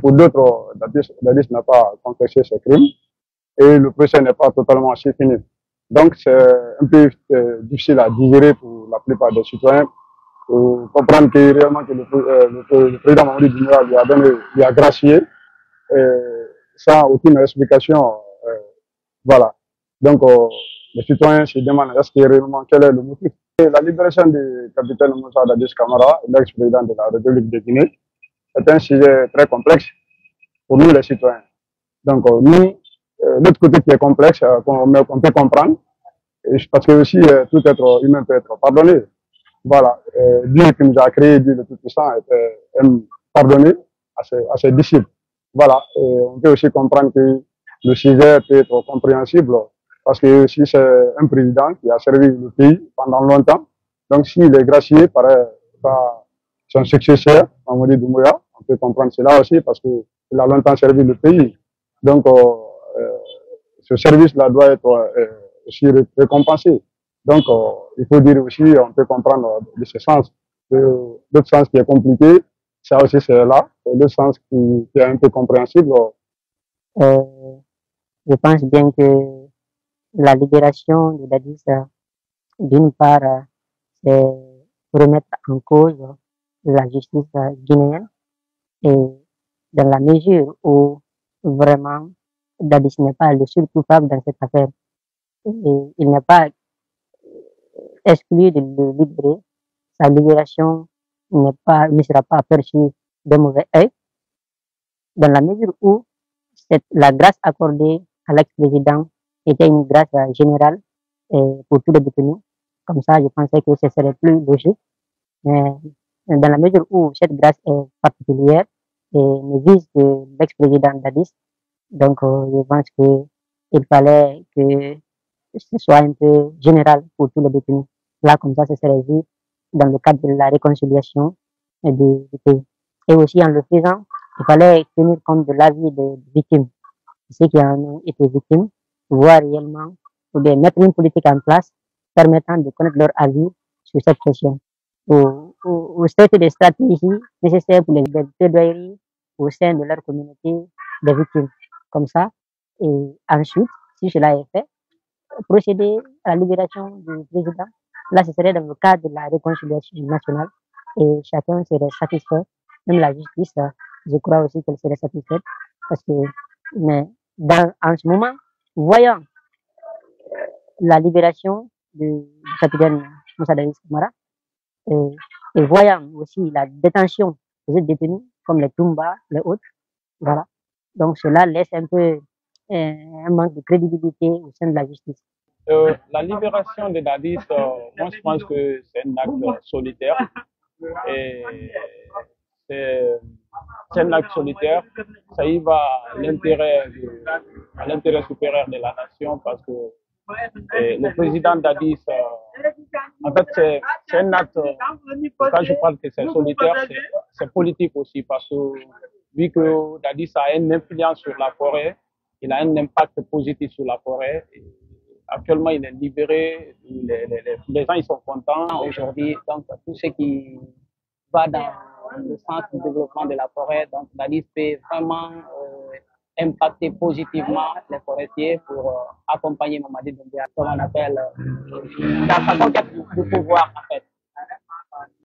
pour d'autres, Dadis n'a pas confessé ses crimes et le procès n'est pas totalement assez fini. Donc c'est un peu difficile à digérer pour la plupart des citoyens pour comprendre que réellement que le président Mamadou Doumbouya lui a gracié sans aucune explication. Voilà. Donc les citoyens se demandent est-ce que réellement quel est le motif. Et la libération du capitaine Moussa Dadis Camara, l'ex-président de la République de Guinée, est un sujet très complexe pour nous les citoyens. Donc nous, l'autre côté qui est complexe, qu'on peut comprendre, parce que aussi tout être humain peut être pardonné. Voilà, Dieu qui nous a créé, Dieu le Tout-Puissant, aime pardonner à ses disciples. Voilà, et on peut aussi comprendre que le sujet peut être compréhensible, parce que si c'est un président qui a servi le pays pendant longtemps, donc s'il est gracié par son successeur, Mamadou Doumbouya, on peut comprendre cela aussi, parce qu'il a longtemps servi le pays. Donc, ce service-là doit être aussi récompensé. Donc, il faut dire aussi, on peut comprendre de ce sens. L'autre sens qui est compliqué, ça aussi c'est là. Et le sens qui est un peu compréhensible. Je pense bien que la libération de Dadis, d'une part, c'est remettre en cause la justice guinéenne et dans la mesure où vraiment Dadis n'est pas le seul coupable dans cette affaire. Et il n'est pas exclu de le libérer. Sa libération ne sera pas aperçue de mauvais œil, dans la mesure où la grâce accordée à l'ex-président était une grâce générale pour tous les détenus. Comme ça, je pensais que ce serait plus logique. Mais dans la mesure où cette grâce est particulière et ne vise que l'ex-président Dadis, donc je pense qu'il fallait que ce soit un peu général pour tous les détenus. Là, comme ça serait vu dans le cadre de la réconciliation du pays. Et aussi, en le faisant, il fallait tenir compte de l'avis des victimes, ceux qui en ont été victimes, voir réellement, ou bien mettre une politique en place permettant de connaître leur avis sur cette question. Ou c'est des stratégies nécessaires pour les plaidoyeries au sein de leur communauté des victimes. Comme ça. Et ensuite, si cela est fait, procéder à la libération du président. Là, ce serait dans le cadre de la réconciliation nationale et chacun serait satisfait. Même la justice, je crois aussi qu'elle serait satisfaite parce que, mais en ce moment, voyant la libération du capitaine Moussa Dadis Camara et voyant aussi la détention des autres détenus comme les Toumba, les autres, voilà. Donc cela laisse un peu un manque de crédibilité au sein de la justice. La libération de Dadis, moi je pense que c'est un acte solitaire. Et c'est un acte solitaire. Ça y va à l'intérêt supérieur de la nation parce que le président Dadis, en fait, c'est un acte, quand je parle que c'est solitaire, c'est politique aussi parce que vu que Dadis a une influence sur la forêt, il a un impact positif sur la forêt. Actuellement, il est libéré, les gens ils sont contents aujourd'hui. Donc, tout ce qui va dans le sens du développement de la forêt, donc Dadis peut vraiment impacter positivement les forestiers pour accompagner Mamadou Doumbouya, comme on appelle, dans sa conquête du pouvoir en fait.